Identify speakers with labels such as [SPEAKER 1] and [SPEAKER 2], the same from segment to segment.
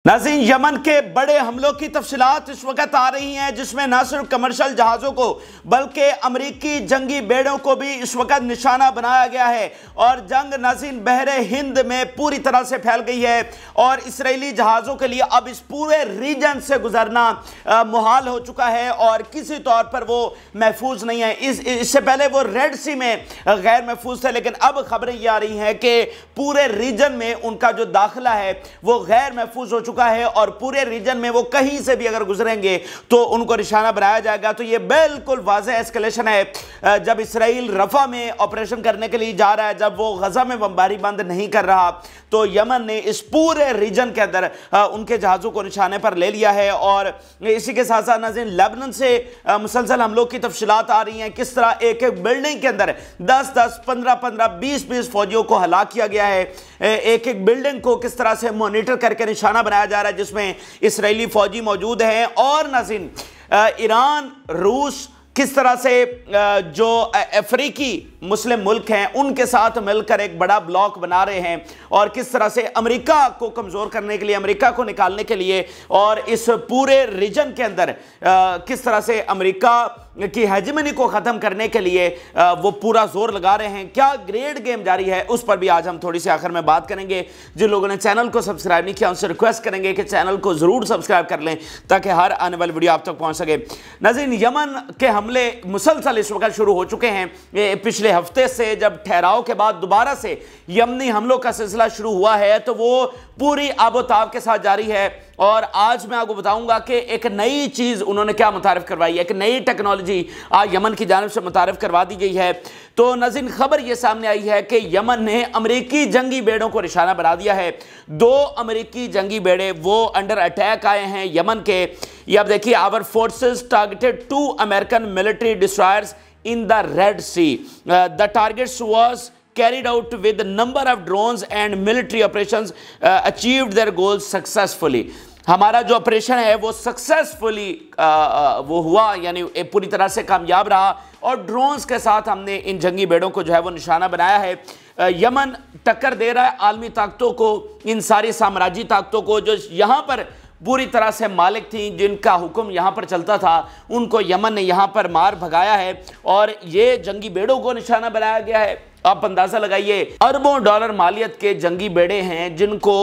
[SPEAKER 1] नाज़रीन, यमन के बड़े हमलों की तफसीलात इस वक्त आ रही हैं, जिसमें न सिर्फ कमर्शियल जहाज़ों को बल्कि अमरीकी जंगी बेड़ों को भी इस वक्त निशाना बनाया गया है और जंग नाज़रीन बहरे हिंद में पूरी तरह से फैल गई है और इसराइली जहाज़ों के लिए अब इस पूरे रीजन से गुजरना मुहाल हो चुका है और किसी तौर पर वो महफूज नहीं है। इससे पहले वो रेड सी में गैर महफूज थे, लेकिन अब खबरें ये आ रही हैं कि पूरे रीजन में उनका जो दाखिला है वो गैर महफूज हो चुका है और पूरे रीजन में वो कहीं से भी अगर गुजरेंगे तो उनको निशाना बनाया जाएगा। तो ये बिल्कुल वाज़ेह एस्केलेशन है। जब इसराइल रफा में ऑपरेशन करने के लिए जा रहा है, जब वो गजा में बमबारी बंद नहीं कर रहा, तो यमन ने इस पूरे रीजन के अंदर उनके जहाज़ों को निशाने पर ले लिया है। और इसी के साथ साथ नाज़रीन लेबनान से मुसलसल हमलों की तफसीलात आ रही हैं, किस तरह एक एक बिल्डिंग के अंदर 10-10, 15-15, 20-20 फौजियों को हलाक किया गया है। एक एक बिल्डिंग को किस तरह से मॉनिटर करके निशाना बनाया जा रहा है, जिसमें इसराइली फौजी मौजूद हैं। और नाज़रीन ईरान, रूस किस तरह से जो अफ्रीकी मुस्लिम मुल्क हैं उनके साथ मिलकर एक बड़ा ब्लॉक बना रहे हैं और किस तरह से अमेरिका को कमज़ोर करने के लिए, अमेरिका को निकालने के लिए और इस पूरे रीजन के अंदर किस तरह से अमेरिका की हेजेमनी को ख़त्म करने के लिए वो पूरा जोर लगा रहे हैं। क्या ग्रेट गेम जारी है, उस पर भी आज हम थोड़ी सी आखिर में बात करेंगे। जिन लोगों ने चैनल को सब्सक्राइब नहीं किया उनसे रिक्वेस्ट करेंगे कि चैनल को ज़रूर सब्सक्राइब कर लें ताकि हर आने वाली वीडियो आप तक पहुँच सके। नाज़रीन, यमन के हमले मुसलसल इस वक्त शुरू हो चुके हैं। पिछले हफ्ते से जब ठहराव के बाद दोबारा से यमनी हमलों का सिलसिला शुरू हुआ है तो वो पूरी आबोताब के साथ जारी है। और आज मैं आपको बताऊंगा कि एक नई चीज़ उन्होंने क्या मुतारिफ करवाई है, एक नई टेक्नोलॉजी आज यमन की जानिब से मुतारिफ करवा दी गई है। तो नाज़रीन खबर यह सामने आई है कि यमन ने अमेरिकी जंगी बेड़ों को निशाना बना दिया है। 2 अमेरिकी जंगी बेड़े वो अंडर अटैक आए हैं यमन के। ये आप देखिए, our forces targeted 2 American military destroyers in the Red Sea. The targets was carried out with a number of drones and military operations achieved their goals successfully. हमारा जो ऑपरेशन है वो सक्सेसफुली वो हुआ, यानी पूरी तरह से कामयाब रहा और ड्रोन्स के साथ हमने इन जंगी बेड़ों को जो है वो निशाना बनाया है। यमन टक्कर दे रहा है आलमी ताकतों को, इन सारी साम्राज्यी ताकतों को जो यहाँ पर पूरी तरह से मालिक थी, जिनका हुक्म यहाँ पर चलता था, उनको यमन ने यहाँ पर मार भगाया है और ये जंगी बेड़ों को निशाना बनाया गया है। आप अंदाज़ा लगाइए, अरबों डॉलर मालियत के जंगी बेड़े हैं जिनको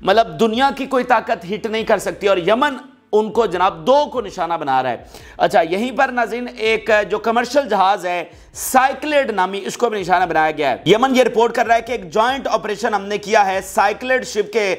[SPEAKER 1] मतलब दुनिया की कोई ताकत हिट नहीं कर सकती और यमन उनको जनाब 2 को निशाना बना रहा है। अच्छा, यहीं पर नाज़रीन एक जो कमर्शियल जहाज़ है साइक्लेड नामी, इसको भी निशाना बनाया गया है। यमन ये रिपोर्ट कर रहा है कि एक जॉइंट ऑपरेशन हमने किया है साइक्लेड शिप के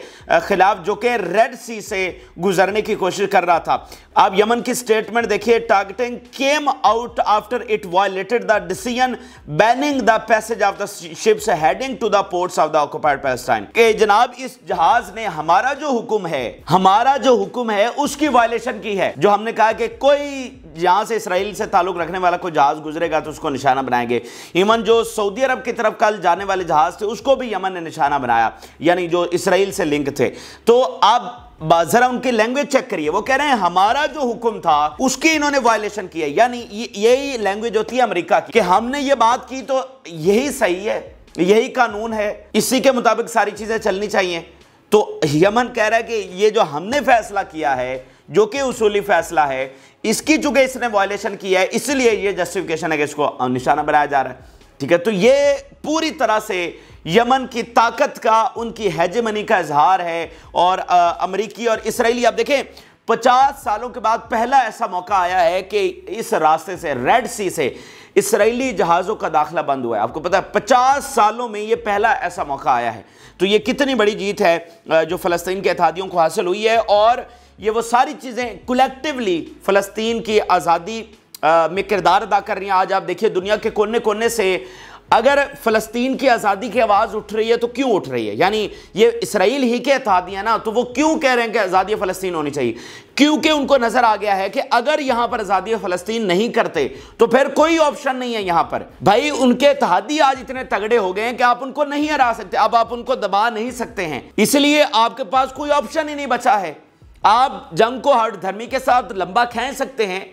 [SPEAKER 1] खिलाफ जो कि रेड सी से गुजरने की कोशिश कर रहा था। आप यमन की स्टेटमेंट देखिए, targeting came out after it violated the decision banning the passage of the ships heading to the ports of the occupied Palestine. कि जनाब इस जहाज ने हमारा जो हुक्म है उसकी वायलेशन की है। जो हमने कहा कि कोई यहां से इसराइल से ताल्लुक रखने वाला कोई जहाज गुजरेगा तो उसको निशाना बनाएंगे। इवन जो सऊदी अरब की तरफ कल जाने वाले जहाज थे उसको भी यमन ने निशाना बनाया, यानी जो इसराइल से लिंक थे। तो आप जरा उनकी लैंग्वेज चेक करिए, वो कह रहे हैं हमारा जो हुक्म था उसकी इन्होंने वायलेशन की है। यानी यही लैंग्वेज होती है अमेरिका की कि हमने ये बात की तो यही सही है, यही कानून है, इसी के मुताबिक सारी चीजें चलनी चाहिए। तो यमन कह रहा है कि ये जो हमने फैसला किया है, जो कि उसूली फैसला है, इसकी चूंकि इसने वायलेशन किया है, इसलिए ये जस्टिफिकेशन है कि इसको निशाना बनाया जा रहा है। ठीक है, तो ये पूरी तरह से यमन की ताकत का, उनकी हेजेमनी का इजहार है। और अमेरिकी और इसराइली, आप देखें 50 सालों के बाद पहला ऐसा मौका आया है कि इस रास्ते से, रेड सी से इसराइली जहाज़ों का दाखिला बंद हुआ है। आपको पता है 50 सालों में ये पहला ऐसा मौका आया है। तो ये कितनी बड़ी जीत है जो फ़लस्तीन के इत्तेहादियों को हासिल हुई है। और ये वो सारी चीज़ें कलेक्टिवली फ़लस्तीन की आज़ादी में किरदार अदा कर रही हैं। आज आप देखिए दुनिया के कोने कोने से अगर फ़लस्तीन की आज़ादी की आवाज़ उठ रही है तो क्यों उठ रही है, यानी ये इसराइल ही के इत्तेहादी हैं ना, तो वो क्यों कह रहे हैं कि आज़ादी फ़लस्तीन होनी चाहिए? क्योंकि उनको नज़र आ गया है कि अगर यहाँ पर आज़ादी फ़लस्तीन नहीं करते तो फिर कोई ऑप्शन नहीं है यहाँ पर। भाई उनके इत्तेहादी आज इतने तगड़े हो गए हैं कि आप उनको नहीं हरा सकते, अब आप उनको दबा नहीं सकते हैं, इसलिए आपके पास कोई ऑप्शन ही नहीं बचा है। आप जंग को हर धर्मी के साथ लंबा खींच सकते हैं,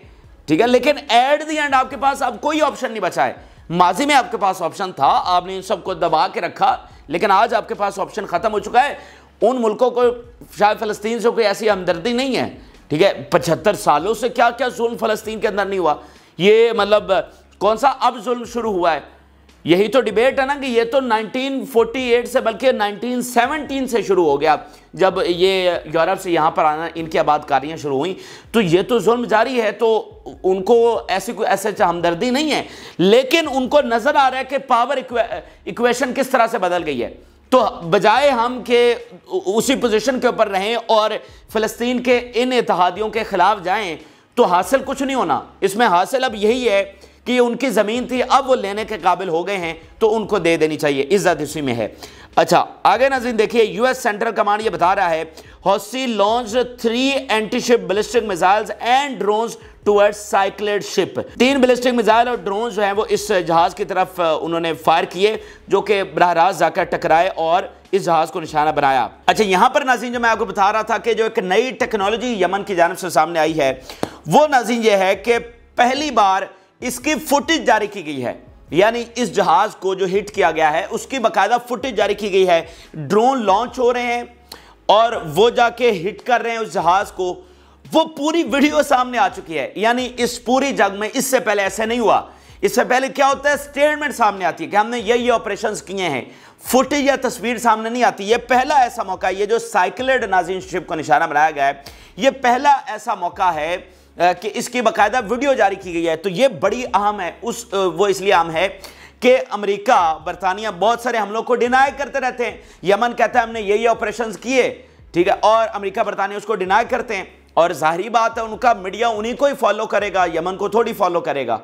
[SPEAKER 1] ठीक है, लेकिन एट द एंड आपके पास अब कोई ऑप्शन नहीं बचा है। माजी में आपके पास ऑप्शन था, आपने इन सबको दबा के रखा, लेकिन आज आपके पास ऑप्शन खत्म हो चुका है। उन मुल्कों को शायद फ़लस्तीन से कोई ऐसी हमदर्दी नहीं है, ठीक है। 75 सालों से क्या क्या जुल्म फ़लस्तीन के अंदर नहीं हुआ, ये मतलब कौन सा अब जुल्म शुरू हुआ है? यही तो डिबेट है ना कि ये तो 1948 से बल्कि 1917 से शुरू हो गया, जब ये यूरोप से यहाँ पर आना, इनकी आबादकारियाँ शुरू हुई, तो ये तो जुल्म जारी है। तो उनको ऐसी कोई ऐसे हमदर्दी नहीं है, लेकिन उनको नज़र आ रहा है कि पावर इक्वेशन किस तरह से बदल गई है। तो बजाय हम के उसी पोजीशन के ऊपर रहें और फ़लस्तीन के इन इत्तेहादियों के ख़िलाफ़ जाएं, तो हासिल कुछ नहीं होना। इसमें हासिल अब यही है कि उनकी ज़मीन थी, अब वो लेने के काबिल हो गए हैं, तो उनको दे देनी चाहिए, इज्जत इसी में है। अच्छा, आगे नाज़रीन देखिए, यूएस सेंट्रल कमांड ये बता रहा है, Houthi launch 3 anti ship ballistic missiles and drones towards साइक्लेड शिप। 3 बैलिस्टिक मिसाइल और ड्रोन जो हैं वो इस जहाज़ की तरफ उन्होंने फायर किए, जो कि बराह रास्त जाकर टकराए और इस जहाज़ को निशाना बनाया। अच्छा, यहाँ पर नाज़रीन जो मैं आपको बता रहा था कि जो एक नई टेक्नोलॉजी यमन की जानिब से सामने आई है, वो नाज़रीन ये है कि पहली बार इसकी फुटेज जारी की गई है, यानी इस जहाज को जो हिट किया गया है उसकी बाकायदा फुटेज जारी की गई है। ड्रोन लॉन्च हो रहे हैं और वो जाके हिट कर रहे हैं उस जहाज को, वो पूरी वीडियो सामने आ चुकी है। यानी इस पूरी जंग में इससे पहले ऐसे नहीं हुआ। इससे पहले क्या होता है, स्टेटमेंट सामने आती है कि हमने ये ऑपरेशंस किए हैं, फुटेज या तस्वीर सामने नहीं आती। ये पहला ऐसा मौका, ये जो साइक्लेड नाज़रीन शिप को निशाना बनाया गया है, ये पहला ऐसा मौका है कि इसकी बाकायदा वीडियो जारी की गई है। तो ये बड़ी अहम है, वो इसलिए अहम है कि अमेरिका, बरतानिया बहुत सारे हमलों को डिनाई करते रहते हैं। यमन कहता है हमने ये ऑपरेशंस किए, ठीक है, और अमेरिका बरतानिया उसको डिनाई करते हैं, और जाहिर बात है उनका मीडिया उन्हीं को ही फॉलो करेगा, यमन को थोड़ी फॉलो करेगा।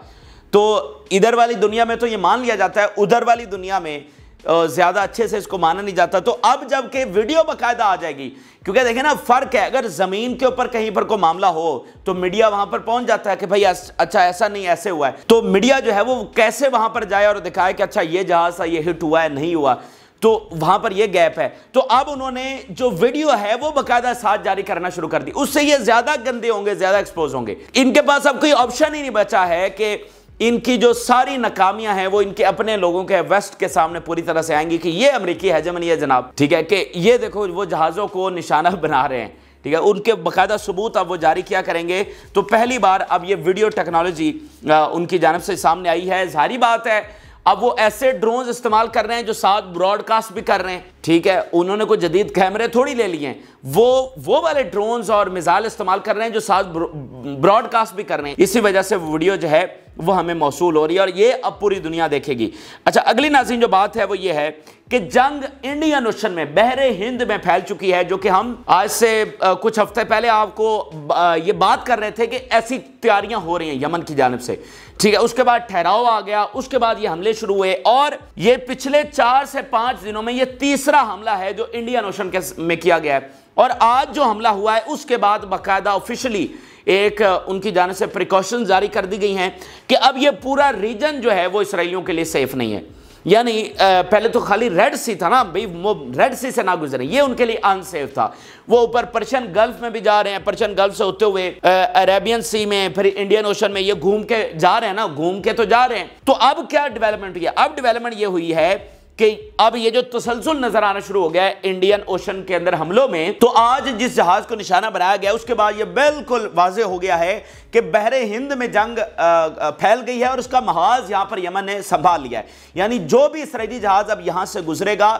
[SPEAKER 1] तो इधर वाली दुनिया में तो ये मान लिया जाता है, उधर वाली दुनिया में ज़्यादा अच्छे से इसको माना नहीं जाता। तो अब जब के वीडियो बाकायदा आ जाएगी, क्योंकि देखें ना, फ़र्क है, अगर ज़मीन के ऊपर कहीं पर कोई मामला हो तो मीडिया वहाँ पर पहुँच जाता है कि भाई अच्छा ऐसा नहीं ऐसे हुआ है, तो मीडिया जो है वो कैसे वहाँ पर जाए और दिखाए कि अच्छा ये जहाज़ था, ये हिट हुआ है, नहीं हुआ, तो वहाँ पर ये गैप है। तो अब उन्होंने जो वीडियो है वो बाकायदा साथ जारी करना शुरू कर दी, उससे ये ज़्यादा गंदे होंगे, ज़्यादा एक्सपोज होंगे। इनके पास अब कोई ऑप्शन ही नहीं बचा है कि इनकी जो सारी नाकामियां हैं वो इनके अपने लोगों के, वेस्ट के सामने पूरी तरह से आएंगी कि ये अमेरिकी हेजेमनी है जनाब, ठीक है, कि ये देखो वो जहाज़ों को निशाना बना रहे हैं, ठीक है, उनके बाकायदा सबूत अब वो जारी किया करेंगे। तो पहली बार अब ये वीडियो टेक्नोलॉजी उनकी जानिब से सामने आई है। जाहिर बात है अब वो ऐसे ड्रोन्स इस्तेमाल कर रहे हैं जो साथ ब्रॉडकास्ट भी कर रहे हैं, ठीक है, उन्होंने कोई जदीद कैमरे थोड़ी ले लिए हैं, वो वाले ड्रोन्स और मिसाइल इस्तेमाल कर रहे हैं जो साथ ब्रॉडकास्ट भी कर रहे हैं। इसी वजह से वीडियो जो है वो हमें मौसूल हो रही है और ये अब पूरी दुनिया देखेगी। अच्छा, अगली नाज़रीन जो बात है वो ये है कि जंग इंडियन ओशन में, बहरे हिंद में फैल चुकी है, जो कि हम आज से कुछ हफ्ते पहले आपको ये बात कर रहे थे कि ऐसी तैयारियां हो रही हैं यमन की जानिब से, ठीक है। उसके बाद ठहराव आ गया, उसके बाद ये हमले शुरू हुए और ये पिछले 4 से 5 दिनों में ये तीसरा हमला है जो इंडियन ओशन में किया गया है। और आज जो हमला हुआ है उसके बाद बाकायदा ऑफिशियली एक उनकी जानिब से प्रिकॉशंस जारी कर दी गई हैं कि अब ये पूरा रीजन जो है वो इसराइलियों के लिए सेफ नहीं है। यानी पहले तो खाली रेड सी था ना भाई, वो रेड सी से ना गुजरे, ये उनके लिए अनसेफ था। वो ऊपर पर्शियन गल्फ में भी जा रहे हैं, पर्शियन गल्फ से होते हुए अरेबियन सी में, फिर इंडियन ओशन में ये घूम के जा रहे हैं ना, घूम के तो जा रहे हैं। तो अब क्या डेवलपमेंट हुई है? अब डेवलपमेंट ये हुई है कि अब ये जो तसलसल नजर आना शुरू हो गया है इंडियन ओशन के अंदर हमलों में, तो आज जिस जहाज को निशाना बनाया गया उसके बाद ये बिल्कुल वाज़ेह हो गया है कि बहरे हिंद में जंग फैल गई है और उसका महाज यहां पर यमन ने संभाल लिया है। यानी जो भी इसराइली जहाज अब यहां से गुजरेगा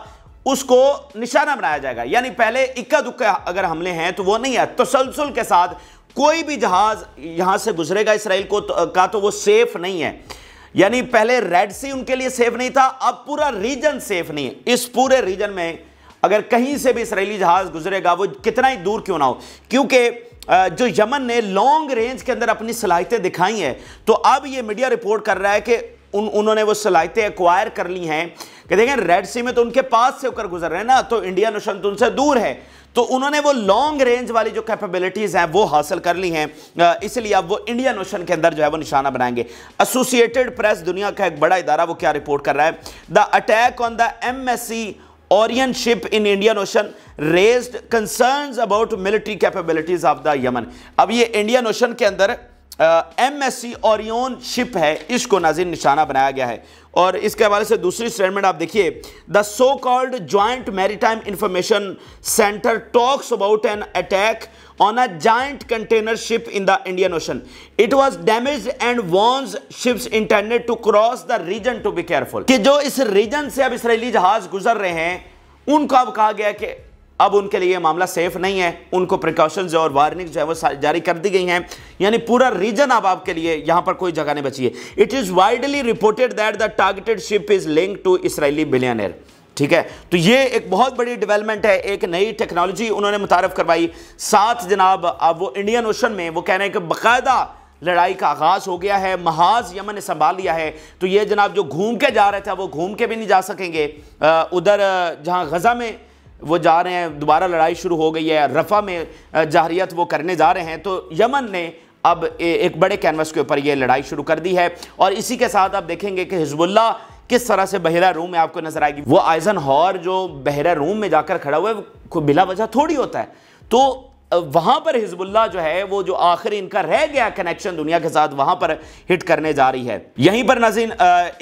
[SPEAKER 1] उसको निशाना बनाया जाएगा। यानी पहले इक्का दुक्का अगर हमले हैं तो वो नहीं है, तसलसल के साथ कोई भी जहाज यहां से गुजरेगा इसराइल को तो वो सेफ नहीं है। यानी पहले रेड सी उनके लिए सेफ नहीं था, अब पूरा रीजन सेफ नहीं है। इस पूरे रीजन में अगर कहीं से भी इसराइली जहाज गुजरेगा, वो कितना ही दूर क्यों ना हो, क्योंकि जो यमन ने लॉन्ग रेंज के अंदर अपनी सलाहियतें दिखाई हैं, तो अब ये मीडिया रिपोर्ट कर रहा है कि उन्होंने वो सलाहियतें एक्वायर कर ली हैं कि देखें रेड सी में तो उनके पास से होकर गुजर रहे हैं ना, तो इंडियन ओशन तो उनसे दूर है, तो उन्होंने वो लॉन्ग रेंज वाली जो कैपेबिलिटीज़ हैं वो हासिल कर ली हैं, इसलिए अब वो इंडियन ओशन के अंदर जो है वो निशाना बनाएंगे। एसोसिएटेड प्रेस, दुनिया का एक बड़ा इदारा, वो क्या रिपोर्ट कर रहा है, the attack on the MSC Orion ship in Indian ocean raised concerns about military capabilities of the Yemen. अब ये इंडियन ओशन के अंदर MSC ओरियन शिप है, इसको नाज़रीन निशाना बनाया गया है। और इसके हवाले से दूसरी स्टेटमेंट आप देखिए, the so called joint maritime information centre talks about an attack on a giant container ship in the Indian Ocean. It was damaged and warns ships intended to cross the region to be careful. कि जो इस reason से अब Israeli जहाज गुजर रहे हैं उनको अब कहा गया कि अब उनके लिए मामला सेफ नहीं है, उनको प्रिकॉशंस और वार्निंग जो है वो जारी कर दी गई हैं, यानी पूरा रीजन अब आपके लिए यहां पर कोई जगह नहीं बची है। It is widely reported that the targeted ship is linked to Israeli billionaire. ठीक है, तो ये एक बहुत बड़ी डेवलपमेंट है, एक नई टेक्नोलॉजी उन्होंने मुतारफ करवाई। साथ जनाब अब वो इंडियन ओशन में वो कह रहे हैं कि बाकायदा लड़ाई का आगाज हो गया है, महाज यमन ने संभाल लिया है। तो ये जनाब जो घूम के जा रहे थे वो घूम के भी नहीं जा सकेंगे। उधर जहां गजा में वो जा रहे हैं, दोबारा लड़ाई शुरू हो गई है, रफा में जाहरियत वो करने जा रहे हैं। तो यमन ने अब एक बड़े कैनवस के ऊपर ये लड़ाई शुरू कर दी है। और इसी के साथ आप देखेंगे कि हिजबुल्लाह किस तरह से बहरा रूम में आपको नजर आएगी। वो आइजनहॉर जो बहरा रूम में जाकर खड़ा हुआ है वो बिला वजह थोड़ी होता है। तो वहां पर हिजबुल्लाह जो है वो जो आखिरी इनका रह गया कनेक्शन दुनिया के साथ, वहां पर हिट करने जा रही है। यहीं पर नाज़रीन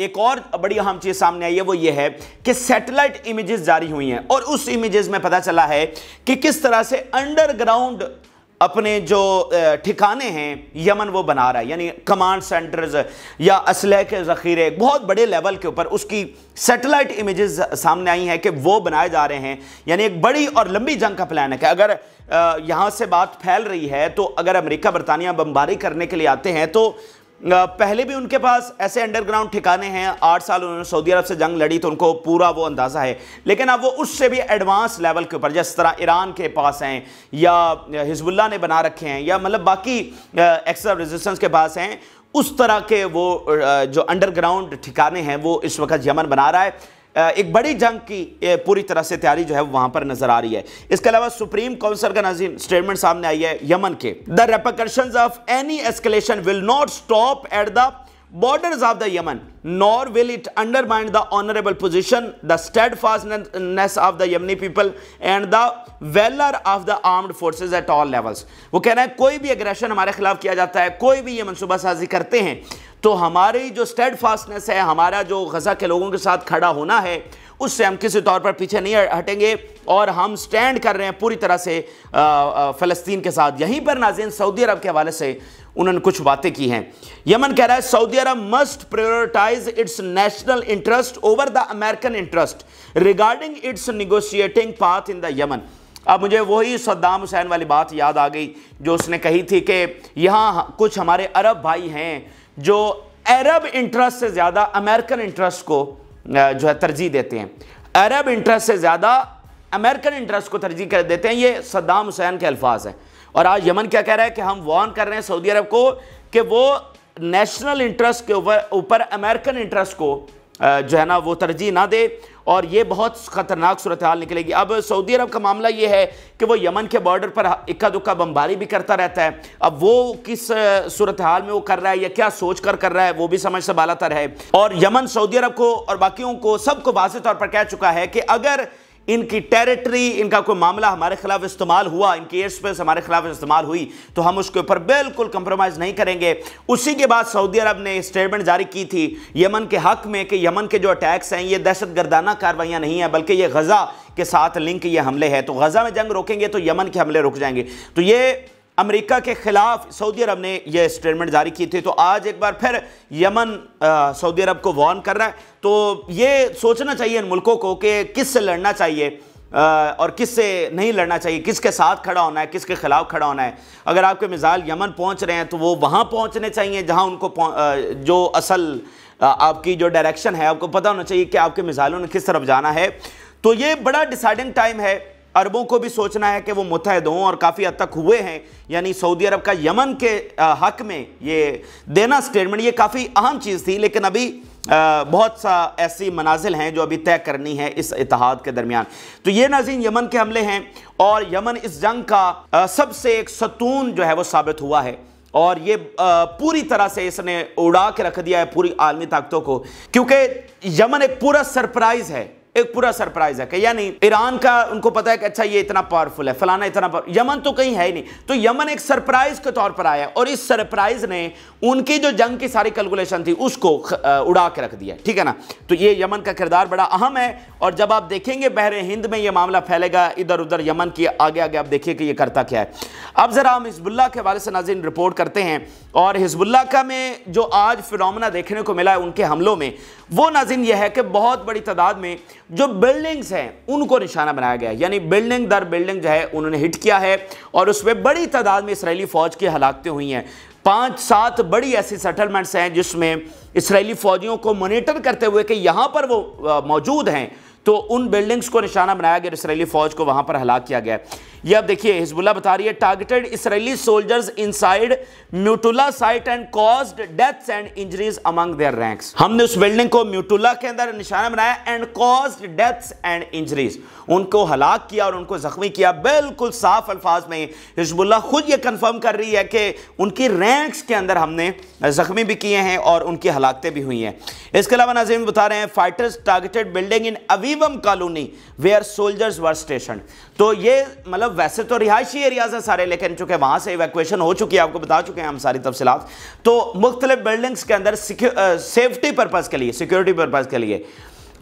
[SPEAKER 1] एक और बड़ी अहम चीज सामने आई है, वो ये है कि सैटेलाइट इमेजेस जारी हुई हैं और उस इमेजेस में पता चला है कि किस तरह से अंडरग्राउंड अपने जो ठिकाने हैं यमन वो बना रहा है, यानी कमांड सेंटर्स या असलह के ज़ख़ीरे बहुत बड़े लेवल के ऊपर उसकी सैटेलाइट इमेजेस सामने आई हैं कि वो बनाए जा रहे हैं। यानी एक बड़ी और लंबी जंग का प्लान है कि अगर यहाँ से बात फैल रही है तो अगर अमेरिका बरतानिया बमबारी करने के लिए आते हैं तो पहले भी उनके पास ऐसे अंडरग्राउंड ठिकाने हैं। 8 साल उन्होंने सऊदी अरब से जंग लड़ी तो उनको पूरा वो अंदाज़ा है, लेकिन अब वो उससे भी एडवांस लेवल के ऊपर जिस तरह ईरान के पास हैं या हिजबुल्लाह ने बना रखे हैं या मतलब बाकी एक्स्ट्रा रेजिस्टेंस के पास हैं, उस तरह के वो जो अंडरग्राउंड ठिकाने हैं वो इस वक्त यमन बना रहा है। एक बड़ी जंग की पूरी तरह से तैयारी जो है वहां पर नजर आ रही है। इसके अलावा सुप्रीम काउंसिल का नाज़रीन स्टेटमेंट सामने आई है यमन के, the repercussions of any escalation will not stop at the borders of the Yemen, nor will it undermine the honorable position, the steadfastness of the Yemeni people and the valor of the armed forces at all levels। वो कह रहे हैं कोई भी aggression हमारे खिलाफ किया जाता है, कोई भी ये मनसूबा साजी करते हैं तो हमारी जो स्टेडफास्टनेस है, हमारा जो गजा के लोगों के साथ खड़ा होना है, उससे हम किसी तौर पर पीछे नहीं हटेंगे और हम स्टैंड कर रहे हैं पूरी तरह से फ़लस्तीन के साथ। यहीं पर नाज़रीन सऊदी अरब के हवाले से उन्होंने कुछ बातें की हैं। यमन कह रहा है Saudi Arabia must prioritise its national interest over the American interest regarding its negotiating path in the Yemen. अब मुझे वही सद्दाम हुसैन वाली बात याद आ गई जो उसने कही थी कि यहाँ कुछ हमारे अरब भाई हैं जो अरब इंटरेस्ट से ज़्यादा अमेरिकन इंटरेस्ट को जो है तरजीह देते हैं, अरब इंटरेस्ट से ज़्यादा अमेरिकन इंटरेस्ट को तरजीह कर देते हैं। ये सद्दाम हुसैन के अल्फाज हैं। और आज यमन क्या कह रहा है कि हम वार्न कर रहे हैं सऊदी अरब को कि वो नेशनल इंटरेस्ट के ऊपर अमेरिकन इंटरेस्ट को जो है ना वो तरजीह ना दे और ये बहुत ख़तरनाक सूरत हाल निकलेगी। अब सऊदी अरब का मामला ये है कि वो यमन के बॉर्डर पर इक्का दुक्का बमबारी भी करता रहता है। अब वो किस सूरत हाल में वो कर रहा है या क्या सोच कर रहा है वो भी समझ से बालातर है। और यमन सऊदी अरब को और बाकियों को सबको वाज़ेह तौर पर कह चुका है कि अगर इनकी टेरिटरी, इनका कोई मामला हमारे खिलाफ इस्तेमाल हुआ, इनकी एयर स्पेस हमारे खिलाफ इस्तेमाल हुई तो हम उसके ऊपर बिल्कुल कंप्रोमाइज़ नहीं करेंगे। उसी के बाद सऊदी अरब ने स्टेटमेंट जारी की थी यमन के हक में कि यमन के जो अटैक्स हैं ये दहशतगर्दाना कार्रवाइयाँ नहीं है बल्कि ये गजा के साथ लिंक ये हमले हैं। तो गजा में जंग रोकेंगे तो यमन के हमले रुक जाएंगे। तो ये अमेरिका के खिलाफ सऊदी अरब ने यह स्टेटमेंट जारी की थी। तो आज एक बार फिर यमन सऊदी अरब को वार्न कर रहा है। तो ये सोचना चाहिए इन मुल्कों को कि किससे लड़ना चाहिए और किससे नहीं लड़ना चाहिए, किसके साथ खड़ा होना है, किसके खिलाफ खड़ा होना है। अगर आपके मिसाइल यमन पहुंच रहे हैं तो वो वहां पहुंचने चाहिए जहां उनको जो असल आपकी जो डायरेक्शन है आपको पता होना चाहिए कि आपके मिसाइलों ने किस तरफ जाना है। तो ये बड़ा डिसाइडिंग टाइम है। अरबों को भी सोचना है कि वो मुत्तहद हों और काफ़ी हद तक हुए हैं। यानी सऊदी अरब का यमन के हक में ये देना स्टेटमेंट ये काफ़ी अहम चीज़ थी, लेकिन अभी बहुत सा ऐसी मनाजिल हैं जो अभी तय करनी है इस इत्तेहाद के दरमियान। तो ये नाज़रीन यमन के हमले हैं और यमन इस जंग का सबसे एक सतून जो है वो साबित हुआ है और ये पूरी तरह से इसने उड़ा के रख दिया है पूरी आलमी ताकतों को, क्योंकि यमन एक पूरा सरप्राइज है एक पूरा सरप्राइज है कि यानी ईरान का उनको पता है कि अच्छा ये इतना पावरफुल है, फलाना इतना यमन तो कहीं है ही नहीं, तो यमन एक सरप्राइज के तौर पर आया और इस सरप्राइज ने उनकी जो जंग की सारी कैलकुलेशन थी उसको उड़ा के रख दिया, ठीक है ना। तो ये यमन का किरदार बड़ा अहम है और जब आप देखेंगे बहरे हिंद में ये मामला फैलेगा इधर उधर यमन की आगे आगे, आप देखिए कि ये करता क्या है। अब जरा हम हिजबुल्लाह के हवाले से नाज़रीन रिपोर्ट करते हैं और हिजबुल्लाह का में जो आज फिनोमेना देखने को मिला है उनके हमलों में, वो नाज़रीन ये है कि बहुत बड़ी तादाद में जो बिल्डिंग्स हैं उनको निशाना बनाया गया है, यानी बिल्डिंग दर बिल्डिंग जो है उन्होंने हिट किया है और उसमें बड़ी तादाद में इसराइली फौज की हलाकतें हुई हैं। 5-7 बड़ी ऐसी सेटलमेंट्स हैं जिसमें इसराइली फौजियों को मॉनिटर करते हुए कि यहाँ पर वो मौजूद हैं तो उन बिल्डिंग्स को निशाना बनाया गया, इसराइली फौज को वहां पर हलाक किया गया। ये अब देखिए हिजबुल्लाह बता रही है targeted Israeli soldiers inside Metula site and caused deaths and injuries among their ranks. हमने उस बिल्डिंग को म्यूटुल्ला के अंदर निशाना बनाया and caused deaths and injuries, उनको हलाक किया और उनको जख्मी किया। बिल्कुल साफ अल्फाज में हिजबुल्लाह खुद ये कंफर्म कर रही है कि उनकी रैंक्स के अंदर हमने जख्मी भी किए हैं और उनकी हलाकतें भी हुई हैं। इसके अलावा नाज़रीन बता रहे हैं fighters targeted building in Avivim colony where soldiers were station. तो ये मतलब वैसे तो रिहायशी एरियाज हैं सारे, लेकिन चूंकि वहां से इवैक्यूएशन हो चुकी है, आपको बता चुके हैं हम सारी तफसीलात, तो मुख्तलिफ बिल्डिंग्स के अंदर सेफ्टी पर्पज के लिए, सिक्योरिटी पर्पज के लिए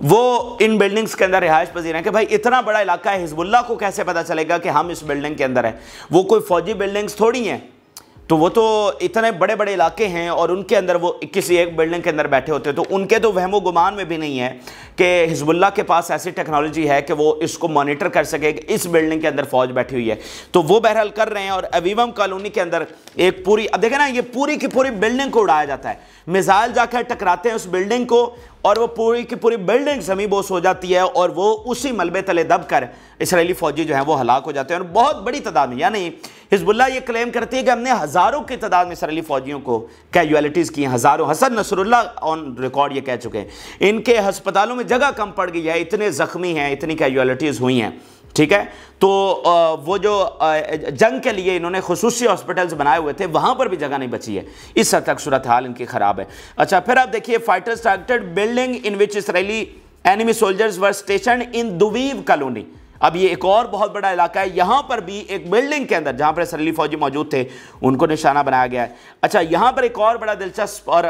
[SPEAKER 1] वो इन बिल्डिंग्स के अंदर रिहायश पजीर हैं कि भाई इतना बड़ा इलाका है, हिजबुल्लाह को कैसे पता चलेगा कि हम इस बिल्डिंग के अंदर हैं। वो कोई फौजी बिल्डिंग्स थोड़ी हैं, तो वो तो इतने बड़े बड़े इलाके हैं और उनके अंदर वो किसी एक बिल्डिंग के अंदर बैठे होते हैं, तो उनके तो वहमो गुमान में भी नहीं है कि हिजबुल्लाह के पास ऐसी टेक्नोलॉजी है कि वो इसको मॉनिटर कर सके कि इस बिल्डिंग के अंदर फौज बैठी हुई है। तो वो बहरहाल कर रहे हैं और अवीवम कॉलोनी के अंदर एक पूरी, अब देखें ना, ये पूरी की पूरी बिल्डिंग को उड़ाया जाता है, मिसाइल जाकर टकराते हैं उस बिल्डिंग को और वो पूरी की पूरी बिल्डिंग ज़मींबोस हो जाती है और वो उसी मलबे तले दबकर इसराइली फौजी जो हैं वो हलाक हो जाते हैं और बहुत बड़ी तादाद में, यानी हिजबुल्लाह ये क्लेम करती है कि हमने हज़ारों की तादाद में इसराइली फौजियों को कैजुअलिटीज़ की हैं, हज़ारों। हसन नसरुल्लाह ऑन रिकॉर्ड ये कह चुके हैं इनके अस्पतालों में जगह कम पड़ गई है, इतने ज़ख्मी हैं, इतनी कैजुअलिटीज़ हुई हैं, ठीक है। तो वो जो जंग के लिए इन्होंने खुसूसी हॉस्पिटल्स बनाए हुए थे वहाँ पर भी जगह नहीं बची है, इस हद तक सूरत हाल इनकी ख़राब है। अच्छा, फिर आप देखिए fighters targeted building in which Israeli enemy soldiers were station in Dovev colony. अब ये एक और बहुत बड़ा इलाका है, यहाँ पर भी एक बिल्डिंग के अंदर जहाँ पर इसराइली फौजी मौजूद थे उनको निशाना बनाया गया है। अच्छा, यहाँ पर एक और बड़ा दिलचस्प और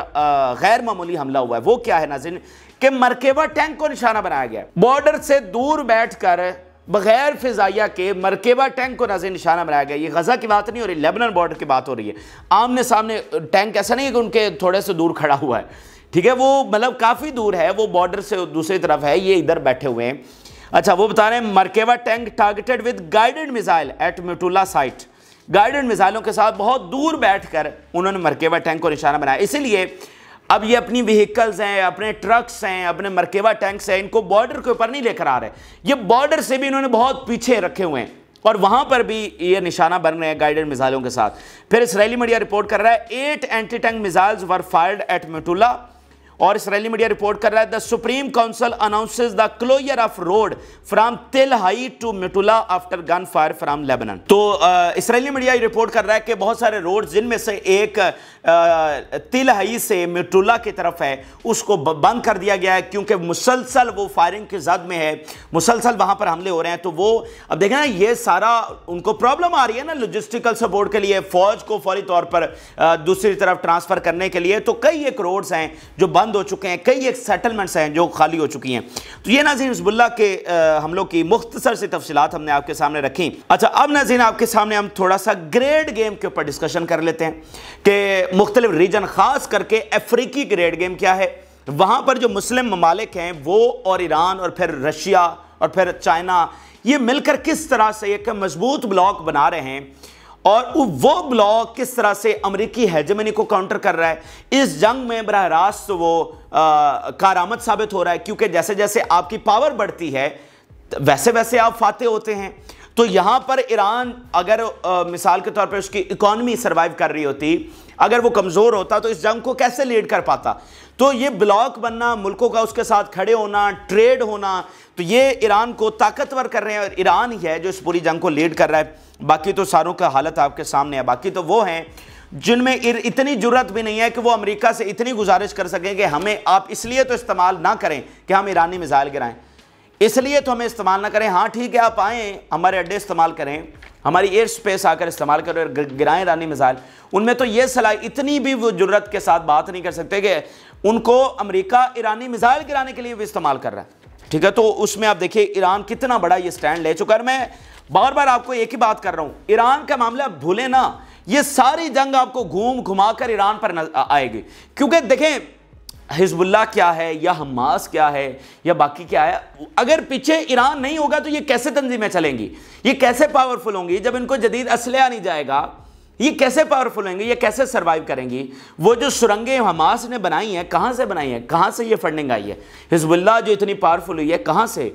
[SPEAKER 1] गैर मामूली हमला हुआ है, वो क्या है नाज़रीन कि मरकेबा टैंक को निशाना बनाया गया है। बॉर्डर से दूर बैठकर बगैर फिजाइया के मरकेबा टैंक को नाज़रीन निशाना बनाया गया। ये गजा की बात नहीं हो रही, लेबनान बॉर्डर की बात हो रही है। आमने सामने टैंक ऐसा नहीं है कि उनके थोड़े से दूर खड़ा हुआ है, ठीक है, वो मतलब काफ़ी दूर है, वो बॉर्डर से दूसरी तरफ है, ये इधर बैठे हुए हैं। अच्छा, वो बता रहे हैं Merkava tank targeted with guided missile at Metula site. Guided मिसाइलों के साथ बहुत दूर बैठकर उन्होंने मरकेबा टैंक को निशाना बनाया। इसीलिए अब ये अपनी व्हीकल्स हैं, अपने ट्रक्स हैं, अपने मरकेबा टैंक्स हैं, इनको बॉर्डर के ऊपर नहीं लेकर आ रहे, ये बॉर्डर से भी इन्होंने बहुत पीछे रखे हुए हैं और वहां पर भी ये निशाना बन रहे हैं गाइडेड मिसाइलों के साथ। फिर इसराइली मीडिया रिपोर्ट कर रहा है 8 anti tank missiles were fired at Metula और इसराइली मीडिया रिपोर्ट कर रहा है the supreme council announces the closure of road from Tel Hai to Metula after gun fire from Lebanon. तो Israeli media report कर रहा है कि बहुत सारे रोड जिनमें से एक तिल हाई से म्यूटुल्ला की तरफ है उसको बंद कर दिया गया है क्योंकि मुसलसल वो फायरिंग की जद में है, मुसलसल वहां पर हमले हो रहे हैं। तो वो अब देखें ना, ये सारा उनको प्रॉब्लम आ रही है ना लॉजिस्टिकल सपोर्ट के लिए, फौज को फौरी तौर पर दूसरी तरफ ट्रांसफर करने के लिए। तो कई एक रोड्स हैं जो बंद हो चुके हैं, कई एक सेटलमेंट्स हैं जो खाली हो चुकी हैं। तो ये नाज़रीन हिजबुल्लाह के हमलों की मुख्तसर सी तफसीलात हमने आपके सामने रखी। अच्छा, अब नाज़रीन आपके सामने हम थोड़ा सा ग्रेड गेम के ऊपर डिस्कशन कर लेते हैं कि मुख्तलिफ रीजन, खास करके अफ्रीकी ग्रेड गेम क्या है, वहां पर जो मुस्लिम ममालिक हैं वो और ईरान और फिर रशिया और फिर चाइना, ये मिलकर किस तरह से एक मजबूत ब्लॉक बना रहे हैं और वो ब्लॉक किस तरह से अमेरिकी हेजेमनी को काउंटर कर रहा है। इस जंग में बराह रास्त वो कारआमद साबित हो रहा है क्योंकि जैसे जैसे आपकी पावर बढ़ती है वैसे वैसे आप फाते होते हैं। तो यहां पर ईरान अगर मिसाल के तौर पर उसकी इकॉनमी सर्वाइव कर रही होती, अगर वो कमज़ोर होता तो इस जंग को कैसे लीड कर पाता। तो ये ब्लॉक बनना, मुल्कों का उसके साथ खड़े होना, ट्रेड होना, तो ये ईरान को ताकतवर कर रहे हैं और ईरान ही है जो इस पूरी जंग को लीड कर रहा है। बाकी तो सारों का हालत आपके सामने है। बाकी तो वो हैं जिनमें इतनी जुर्रत भी नहीं है कि वो अमेरिका से इतनी गुजारिश कर सकें कि हमें आप इसलिए तो इस्तेमाल ना करें कि हम ईरानी मिसाइल गिराएं। इसलिए तो हमें इस्तेमाल ना करें। हाँ ठीक है, आप आएँ, हमारे अड्डे इस्तेमाल करें, हमारी एयर स्पेस आकर इस्तेमाल करें और गिराएं ईरानी मिसाइल। उनमें तो ये सलाह, इतनी भी वो जुर्रत के साथ बात नहीं कर सकते कि उनको अमेरिका ईरानी मिसाइल गिराने के लिए भी इस्तेमाल कर रहा है। ठीक है, तो उसमें आप देखिए ईरान कितना बड़ा ये स्टैंड ले चुका है। मैं बार बार आपको एक ही बात कर रहा हूं, ईरान का मामला भूले ना, ये सारी जंग आपको घूम घुमा कर ईरान पर आएगी। क्योंकि देखें हिजबुल्लाह क्या है या हमास क्या है या बाकी क्या है, अगर पीछे ईरान नहीं होगा तो ये कैसे तंजीमें चलेंगी, ये कैसे पावरफुल होंगी? जब इनको जदीद असलहा नहीं जाएगा, ये कैसे पावरफुल होंगे, ये कैसे सर्वाइव करेंगी? वो जो सुरंगें हमास ने बनाई हैं, कहाँ से बनाई हैं, कहाँ से ये फंडिंग आई है? हिजबुल्लाह जो इतनी पावरफुल हुई है, कहाँ से?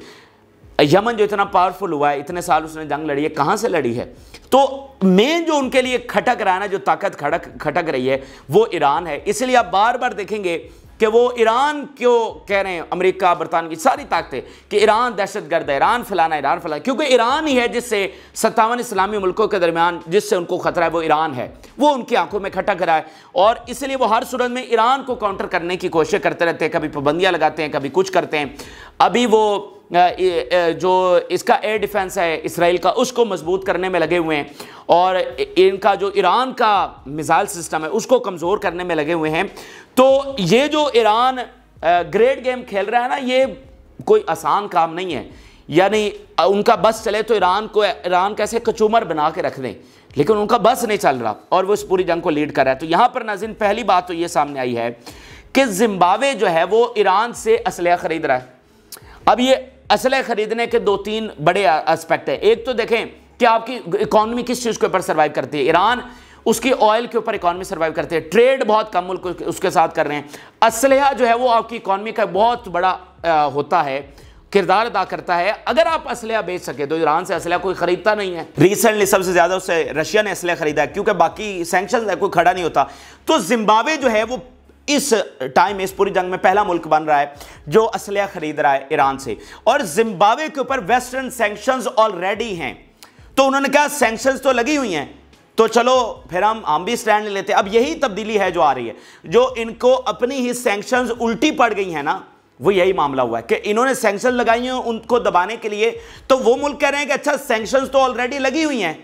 [SPEAKER 1] यमन जो इतना पावरफुल हुआ है, इतने साल उसने जंग लड़ी है, कहाँ से लड़ी है? तो मेन जो उनके लिए खटक रहा है ना, जो ताकत खटक रही है, वो ईरान है। इसलिए आप बार बार देखेंगे कि वो ईरान क्यों कह रहे हैं, अमेरिका बरतानिया की सारी ताकतें, कि ईरान दहशतगर्द है, ईरान फैलाना, ईरान फैलाना, क्योंकि ईरान ही है जिससे 57 इस्लामी मुल्कों के दरमियान जिससे उनको खतरा है, वो ईरान है, वो उनकी आंखों में खटक रहा है। और इसलिए वो हर सूरत में ईरान को काउंटर करने की कोशिश करते रहते हैं, कभी पाबंदियां लगाते हैं, कभी कुछ करते हैं। अभी वो जो इसका एयर डिफेंस है इसराइल का, उसको मजबूत करने में लगे हुए हैं, और इनका जो ईरान का मिसाइल सिस्टम है उसको कमज़ोर करने में लगे हुए हैं। तो ये जो ईरान ग्रेट गेम खेल रहा है ना, ये कोई आसान काम नहीं है। यानी उनका बस चले तो ईरान कैसे कचूमर बना के रख दें, लेकिन उनका बस नहीं चल रहा और वो इस पूरी जंग को लीड कर रहा है। तो यहाँ पर नाज़रीन पहली बात तो ये सामने आई है कि जिम्बाब्वे जो है वो ईरान से असलहा खरीद रहा है। अब ये असलहा खरीदने के 2-3 बड़े एस्पेक्ट है। एक तो देखें कि आपकी इकॉनमी किस चीज़ के ऊपर सर्वाइव करती है। ईरान उसकी ऑयल के ऊपर इकॉनमी सर्वाइव करती है, ट्रेड बहुत कम मुल्क उसके साथ कर रहे हैं। असलहा जो है वो आपकी इकॉनमी का बहुत बड़ा होता है, किरदार अदा करता है। अगर आप असलहा बेच सके तो ईरान से असलहा कोई खरीदता नहीं है। रिसेंटली सबसे ज़्यादा उससे रशिया ने असलहा खरीदा है, क्योंकि बाकी सैंक्शंस है, कोई खड़ा नहीं होता। तो जिम्बाब्वे जो है वो इस टाइम इस पूरी जंग में पहला मुल्क बन रहा है जो असलहा खरीद रहा है ईरान से। और जिम्बाब्वे के ऊपर वेस्टर्न सैंक्शंस ऑलरेडी हैं। तो उन्होंने कहा सैंक्शंस तो लगी हुई हैं, तो चलो फिर हम भी स्टैंड ले लेते हैं। अब यही तब्दीली है जो आ रही है, जो इनको अपनी ही सैंक्शंस उल्टी पड़ गई है ना, वो यही मामला हुआ है कि इन्होंने सैंक्शन लगाई हैं उनको दबाने के लिए। तो वो मुल्क कह रहे हैं कि अच्छा सैंक्शंस तो ऑलरेडी लगी हुई हैं,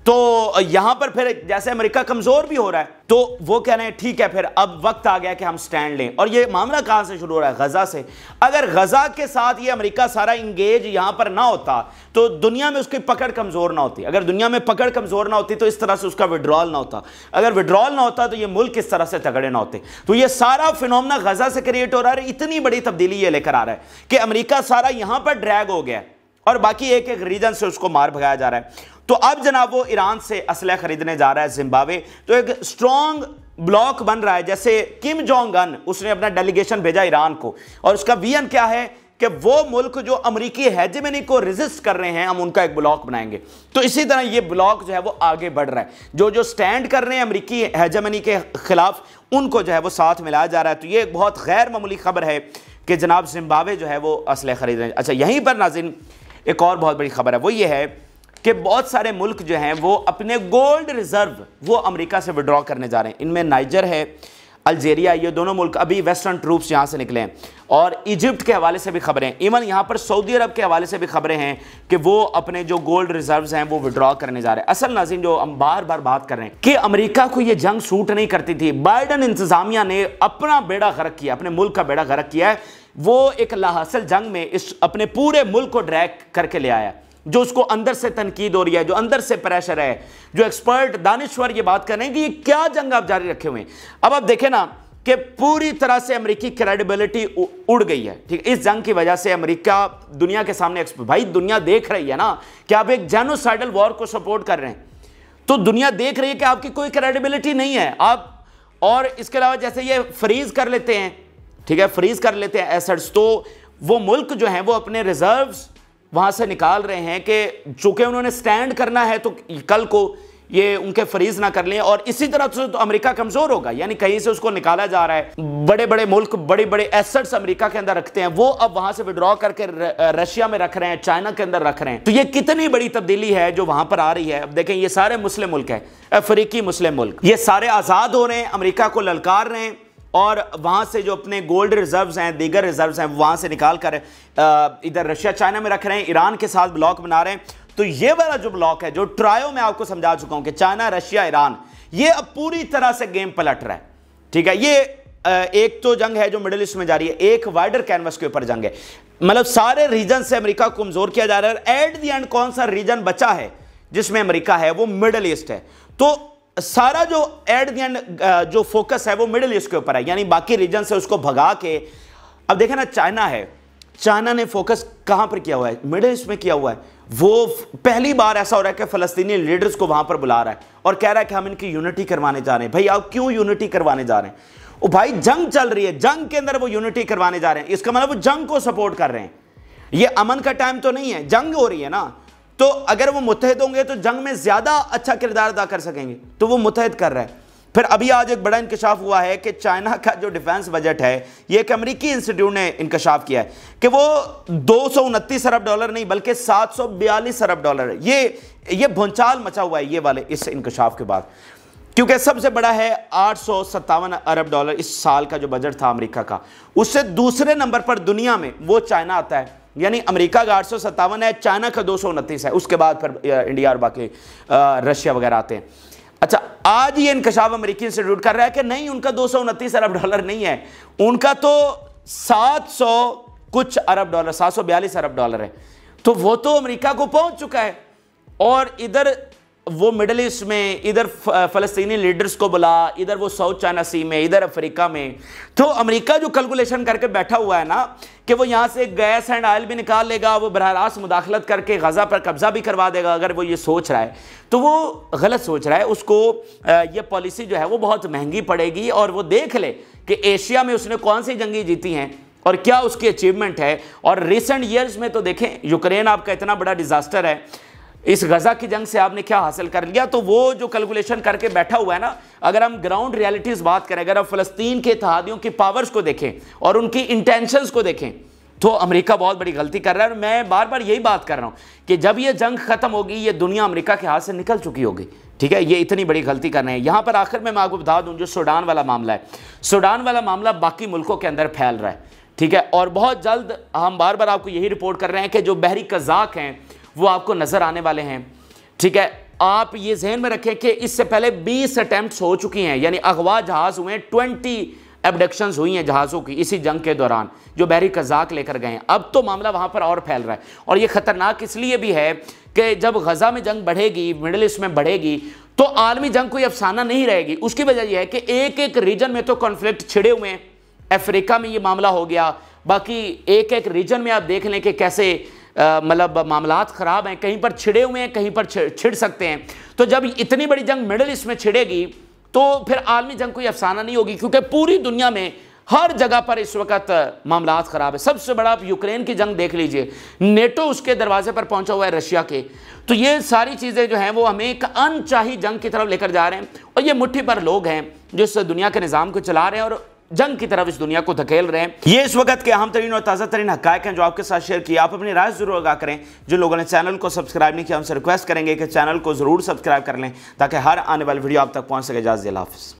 [SPEAKER 1] तो यहां पर फिर जैसे अमेरिका कमजोर भी हो रहा है, तो वो कह रहे हैं ठीक है फिर अब वक्त आ गया कि हम स्टैंड लें। और ये मामला कहां से शुरू हो रहा है? गजा से। अगर गजा के साथ ये अमेरिका सारा इंगेज यहां पर ना होता तो दुनिया में उसकी पकड़ कमजोर ना होती। अगर दुनिया में पकड़ कमजोर ना होती तो इस तरह से उसका विड्रॉल ना होता। अगर विड्रॉल ना होता तो ये मुल्क इस तरह से तगड़े ना होते। तो ये सारा फिनोमेना गजा से क्रिएट हो रहा है। इतनी बड़ी तब्दीली ये लेकर आ रहा है कि अमेरिका सारा यहां पर ड्रैग हो गया और बाकी एक एक रीजन से उसको मार भगाया जा रहा है। तो अब जनाब वो ईरान से असलहा खरीदने जा रहा है जिम्बाब्वे। तो एक स्ट्रॉन्ग ब्लॉक बन रहा है। जैसे किम जोंग अन उसने अपना डेलीगेशन भेजा ईरान को, और उसका विजन क्या है कि वो मुल्क जो अमेरिकी हेजेमनी को रेजिस्ट कर रहे हैं, हम उनका एक ब्लॉक बनाएंगे। तो इसी तरह ये ब्लॉक जो है वो आगे बढ़ रहा है। जो स्टैंड कर रहे हैं अमेरिकी हेजेमनी के खिलाफ, उनको जो है वो साथ मिलाया जा रहा है। तो ये एक बहुत गैर मामूली खबर है कि जनाब जिम्बाब्वे जो है वो असलहा खरीद रहे हैं। अच्छा, यहीं पर नाज़रीन एक और बहुत बड़ी खबर है, वो ये है कि बहुत सारे मुल्क जो हैं वो अपने गोल्ड रिजर्व वो अमेरिका से विड्रॉ करने जा रहे हैं। इनमें नाइजर है, अल्जेरिया, ये दोनों मुल्क अभी वेस्टर्न ट्रूप्स यहाँ से निकले हैं। और इजिप्ट के हवाले से भी खबरें हैं, इवन यहाँ पर सऊदी अरब के हवाले से भी खबरें हैं कि वो अपने जो गोल्ड रिजर्व्स हैं वो विड्रॉ करने जा रहे हैं। असल नाज़रीन जो हम बार बार बात कर रहे हैं कि अमेरिका को ये जंग सूट नहीं करती थी। बाइडन इंतजामिया ने अपना बेड़ा गर्क किया, अपने मुल्क का बेड़ा गर्क किया है। वो एक लाहासिल जंग में इस अपने पूरे मुल्क को ड्रैग करके ले आया, जो उसको अंदर से तनकीद हो रही है, जो अंदर से प्रेशर है, जो एक्सपर्ट दानिश्वर ये बात कर रहे हैं कि ये क्या जंग आप जारी रखे हुए हैं। अब आप देखें ना कि पूरी तरह से अमेरिकी क्रेडिबिलिटी उड़ गई है। ठीक, इस जंग की वजह से अमेरिका दुनिया के सामने, भाई दुनिया देख रही है ना कि आप एक जेनोसाइडल वॉर को सपोर्ट कर रहे हैं, तो दुनिया देख रही है कि आपकी कोई क्रेडिबिलिटी नहीं है आप। और इसके अलावा जैसे ये फ्रीज कर लेते हैं, ठीक है, फ्रीज कर लेते हैं एसेट्स, तो वो मुल्क जो है वो अपने रिजर्व्स वहां से निकाल रहे हैं कि चूंकि उन्होंने स्टैंड करना है तो कल को ये उनके फ्रीज ना कर लें। और इसी तरह से तो अमेरिका कमजोर होगा, यानी कहीं से उसको निकाला जा रहा है। बड़े बड़े मुल्क बड़े बड़े एसेट्स अमेरिका के अंदर रखते हैं, वो अब वहां से विड्रॉ करके रशिया में रख रहे हैं, चाइना के अंदर रख रहे हैं। तो ये कितनी बड़ी तब्दीली है जो वहां पर आ रही है। अब देखें ये सारे मुस्लिम मुल्क हैं, अफ्रीकी मुस्लिम मुल्क, ये सारे आजाद हो रहे हैं, अमेरिका को ललकार रहे हैं। और वहां से जो अपने गोल्ड रिजर्व्स हैं, दीगर रिजर्व्स हैं, वहां से निकाल कर इधर रशिया चाइना में रख रहे हैं, ईरान के साथ ब्लॉक बना रहे हैं। तो ये वाला जो ब्लॉक है, जो ट्रायो में आपको समझा चुका हूं कि चाइना, रशिया, ईरान, ये अब पूरी तरह से गेम पलट रहा है। ठीक है, ये एक तो जंग है जो मिडिल ईस्ट में जारी है, एक वाइडर कैनवस के ऊपर जंग है, मतलब सारे रीजन से अमेरिका को कमजोर किया जा रहा है। एट द एंड कौन सा रीजन बचा है जिसमें अमेरिका है, वो मिडिल ईस्ट है। तो सारा जो एट द एंड जो फोकस है वो मिडिल ईस्ट के ऊपर है, यानी बाकी रीजन से उसको भगा के। अब देखें ना, चाइना है, चाइना ने फोकस कहां पर किया हुआ है? मिडिल ईस्ट में किया हुआ है। वो पहली बार ऐसा हो रहा है कि फलस्तीनी लीडर्स को वहां पर बुला रहा है और कह रहा है कि हम इनकी यूनिटी करवाने जा रहे हैं। भाई आप क्यों यूनिटी करवाने जा रहे हैं? ओ भाई, जंग चल रही है, जंग के अंदर वो यूनिटी करवाने जा रहे हैं, इसका मतलब वो जंग को सपोर्ट कर रहे हैं। ये अमन का टाइम तो नहीं है, जंग हो रही है ना। तो अगर वो मुत्तहिद होंगे तो जंग में ज्यादा अच्छा किरदार अदा कर सकेंगे, तो वो मुत्तहिद कर रहा है। फिर अभी आज एक बड़ा इंकशाफ हुआ है कि चाइना का जो डिफेंस बजट है, ये एक अमेरिकी इंस्टीट्यूट ने इंकशाफ किया है कि वो 229 अरब डॉलर नहीं बल्कि 742 अरब डॉलर है। ये भूचाल मचा हुआ है ये वाले इस इंकशाफ के बाद, क्योंकि सबसे बड़ा है 857 अरब डॉलर इस साल का जो बजट था अमेरिका का। उससे दूसरे नंबर पर दुनिया में वो चाइना आता है, यानी अमेरिका का 857 है, चाइना का 229 है, उसके बाद फिर इंडिया और बाकी रशिया वगैरह आते हैं। अच्छा, आज ये इंकशाफ अमेरिकी इंस्टीट्यूट कर रहा है कि नहीं, उनका 229 अरब डॉलर नहीं है, उनका तो 700 कुछ अरब डॉलर, 742 अरब डॉलर है। तो वो तो अमेरिका को पहुंच चुका है। और इधर वो मिडिल ईस्ट में, इधर फलस्तीनी लीडर्स को बुला, इधर वो साउथ चाइना सी में, इधर अफ्रीका में। तो अमेरिका जो कैलकुलेशन करके बैठा हुआ है ना कि वो यहाँ से गैस एंड ऑयल भी निकाल लेगा, वो बरह रास्त मुदाखलत करके गजा पर कब्जा भी करवा देगा, अगर वो ये सोच रहा है तो वो गलत सोच रहा है। उसको ये पॉलिसी जो है वो बहुत महंगी पड़ेगी। और वो देख ले कि एशिया में उसने कौन सी जंगी जीती हैं और क्या उसकी अचीवमेंट है। और रिसेंट ईयर्स में तो देखें, यूक्रेन आपका इतना बड़ा डिजास्टर है, इस गजा की जंग से आपने क्या हासिल कर लिया। तो वो जो कैलकुलेशन करके बैठा हुआ है ना, अगर हम ग्राउंड रियलिटीज बात करें, अगर हम फलस्तीन के इत्तेहादियों की पावर्स को देखें और उनकी इंटेंशंस को देखें, तो अमेरिका बहुत बड़ी गलती कर रहा है। और मैं बार बार यही बात कर रहा हूं कि जब ये जंग खत्म होगी, ये दुनिया अमेरिका के हाथ से निकल चुकी होगी। ठीक है, ये इतनी बड़ी गलती कर रहे हैं। यहां पर आखिर में मैं आपको बता दूं, जो सूडान वाला मामला है, सूडान वाला मामला बाकी मुल्कों के अंदर फैल रहा है। ठीक है, और बहुत जल्द हम बार बार आपको यही रिपोर्ट कर रहे हैं कि जो बहरी कज़ाक हैं वो आपको नजर आने वाले हैं। ठीक है, आप ये जहन में रखें कि इससे पहले 20 अटेम्प्ट्स हो चुकी हैं, यानी अगवा जहाज हुए, 20 एबडक्शंस हुई हैं जहाज़ों की इसी जंग के दौरान, जो बहरी कज़ाक लेकर गए हैं। अब तो मामला वहाँ पर और फैल रहा है। और ये ख़तरनाक इसलिए भी है कि जब गजा में जंग बढ़ेगी, मिडिल ईस्ट में बढ़ेगी, तो आलमी जंग कोई अफसाना नहीं रहेगी। उसकी वजह यह है कि एक एक रीजन में तो कॉन्फ्लिक्ट छिड़े हुए हैं। अफ्रीका में ये मामला हो गया, बाकी एक एक रीजन में आप देख लें कि कैसे मतलब मामलात ख़राब हैं, कहीं पर छिड़े हुए हैं, कहीं पर छिड़ सकते हैं। तो जब इतनी बड़ी जंग मिडिल ईस्ट में छिड़ेगी तो फिर आलमी जंग कोई अफसाना नहीं होगी, क्योंकि पूरी दुनिया में हर जगह पर इस वक्त मामलात ख़राब है। सबसे बड़ा आप यूक्रेन की जंग देख लीजिए, नेटो उसके दरवाजे पर पहुंचा हुआ है, रशिया के। तो ये सारी चीज़ें जो हैं वो हमें एक अनचाही जंग की तरफ लेकर जा रहे हैं। और ये मुट्ठी पर लोग हैं जो इस दुनिया के निज़ाम को चला रहे हैं और जंग की तरफ इस दुनिया को धकेल रहे हैं। ये इस वक्त के अहम तरीन और ताज़ा तरीन हक़ाइक़ हैं जो आपके साथ शेयर किया। आप अपनी राय जरूर आगाह करें। जो लोगों ने चैनल को सब्सक्राइब नहीं किया, उनसे रिक्वेस्ट करेंगे कि चैनल को जरूर सब्सक्राइब कर लें ताकि हर आने वाली वीडियो आप तक पहुंच सके। इजाज़त, अल्लाह हाफ़िज़।